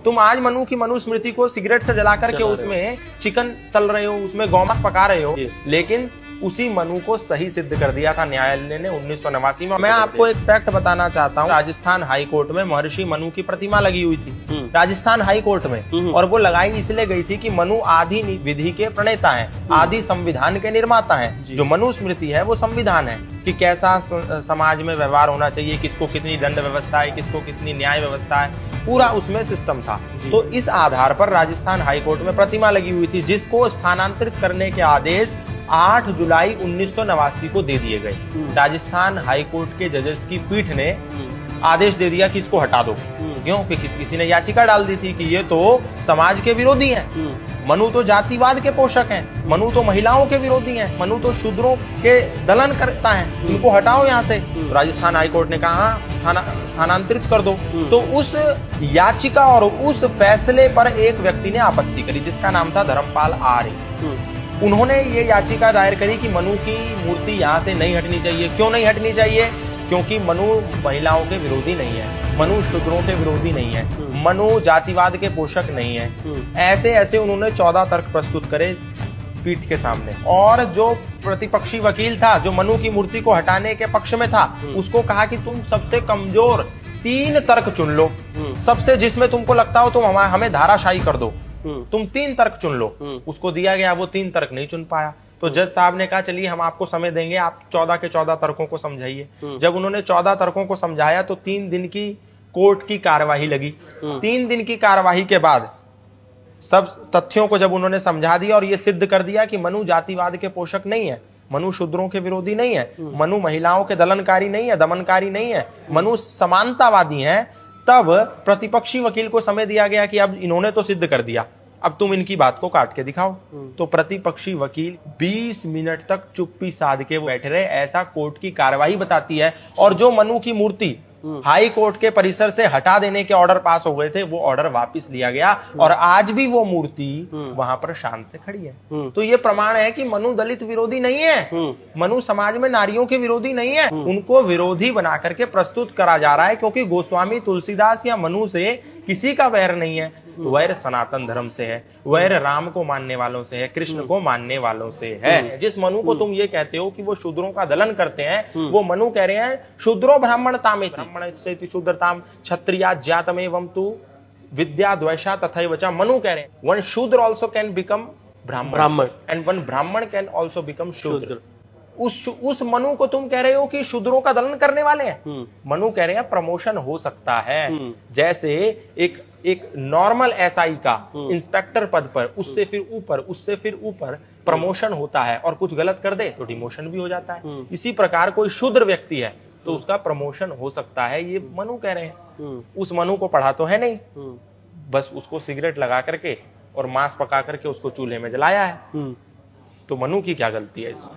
तुम आज मनु की मनुस्मृति को सिगरेट से जला करके उसमें चिकन तल रहे हो, उसमें गौमांस पका रहे हो, लेकिन उसी मनु को सही सिद्ध कर दिया था न्यायालय ने 1989 में। मैं आपको एक फैक्ट बताना चाहता हूँ। राजस्थान हाई कोर्ट में महर्षि मनु की प्रतिमा लगी हुई थी, राजस्थान हाई कोर्ट में, और वो लगाई इसलिए गई थी कि मनु आदि विधि के प्रणेता हैं, आदि संविधान के निर्माता हैं। जो मनुस्मृति है वो संविधान है कि कैसा समाज में व्यवहार होना चाहिए, किसको कितनी दंड व्यवस्था है, किसको कितनी न्याय व्यवस्था है, पूरा उसमें सिस्टम था। तो इस आधार पर राजस्थान हाई कोर्ट में प्रतिमा लगी हुई थी, जिसको स्थानांतरित करने के आदेश 8 जुलाई 1989 को दे दिए गए। राजस्थान हाई कोर्ट के जजेस की पीठ ने आदेश दे दिया कि इसको हटा दो। क्यों? क्योंकि किसी ने याचिका डाल दी थी कि ये तो समाज के विरोधी हैं, मनु तो जातिवाद के पोषक हैं, मनु तो महिलाओं के विरोधी हैं, मनु तो शूद्रों के दलन करता है, इनको हटाओ यहाँ से। तो राजस्थान हाई कोर्ट ने कहा स्थानांतरित कर दो। तो उस याचिका और उस फैसले पर एक व्यक्ति ने आपत्ति करी, जिसका नाम था धर्मपाल आर्य। उन्होंने ये याचिका दायर करी कि मनु की मूर्ति यहाँ से नहीं हटनी चाहिए। क्यों नहीं हटनी चाहिए? क्योंकि मनु महिलाओं के विरोधी नहीं है, मनु शूद्रों के विरोधी नहीं है, मनु जातिवाद के पोषक नहीं है। ऐसे ऐसे उन्होंने 14 तर्क प्रस्तुत करे पीठ के सामने। और जो प्रतिपक्षी वकील था, जो मनु की मूर्ति को हटाने के पक्ष में था, उसको कहा कि तुम सबसे कमजोर 3 तर्क चुन लो, सबसे जिसमें तुमको लगता हो तुम हमें धाराशायी कर दो, तुम 3 तर्क चुन लो। उसको दिया गया, वो 3 तर्क नहीं चुन पाया। तो जज साहब ने कहा चलिए हम आपको समय देंगे, आप 14 के 14 तर्कों को समझाइए। जब उन्होंने 14 तर्कों को समझाया तो 3 दिन की कोर्ट की कार्यवाही लगी। 3 दिन की कार्यवाही के बाद सब तथ्यों को जब उन्होंने समझा दिया और ये सिद्ध कर दिया कि मनु जातिवाद के पोषक नहीं है, मनु शूद्रों के विरोधी नहीं है, मनु महिलाओं के दलनकारी नहीं है, दमनकारी नहीं है, मनु समानतावादी है, तब प्रतिपक्षी वकील को समय दिया गया कि अब इन्होंने तो सिद्ध कर दिया, अब तुम इनकी बात को काट के दिखाओ। तो प्रतिपक्षी वकील 20 मिनट तक चुप्पी साध के बैठे रहे। ऐसा कोर्ट की कार्यवाही बताती है। और जो मनु की मूर्ति हाई कोर्ट के परिसर से हटा देने के ऑर्डर पास हो गए थे, वो ऑर्डर वापस लिया गया और आज भी वो मूर्ति वहां पर शान से खड़ी है। तो ये प्रमाण है कि मनु दलित विरोधी नहीं है, मनु समाज में नारियों के विरोधी नहीं है, उनको विरोधी बना करके प्रस्तुत करा जा रहा है। क्योंकि गोस्वामी तुलसीदास या मनु से किसी का वैर नहीं है, वैर सनातन धर्म से है, वैर राम को मानने वालों से है, कृष्ण को मानने वालों से है। जिस मनु को तुम ये कहते हो कि वो शूद्रों का दलन करते हैं, वो मनु कह रहे हैं शूद्रो ब्राह्मणताम शूद्रताम क्षत्रिया ज्ञातमेवं तु विद्या द्वेषा तथैव च। मनु कह रहे हैं वन शूद्र ऑल्सो कैन बिकम ब्राह्मण एंड वन ब्राह्मण कैन ऑल्सो बिकम शूद्र। उस मनु को तुम कह रहे हो कि शूद्रों का दलन करने वाले हैं। मनु कह रहे हैं प्रमोशन हो सकता है, जैसे एक नॉर्मल एसआई का इंस्पेक्टर पद पर उससे फिर ऊपर, उससे फिर ऊपर प्रमोशन होता है, और कुछ गलत कर दे तो डिमोशन भी हो जाता है। इसी प्रकार कोई शूद्र व्यक्ति है तो उसका प्रमोशन हो सकता है, ये मनु कह रहे हैं। उस मनु को पढ़ा तो है नहीं, बस उसको सिगरेट लगा करके और मांस पका करके उसको चूल्हे में जलाया है। तो मनु की क्या गलती है इसमें?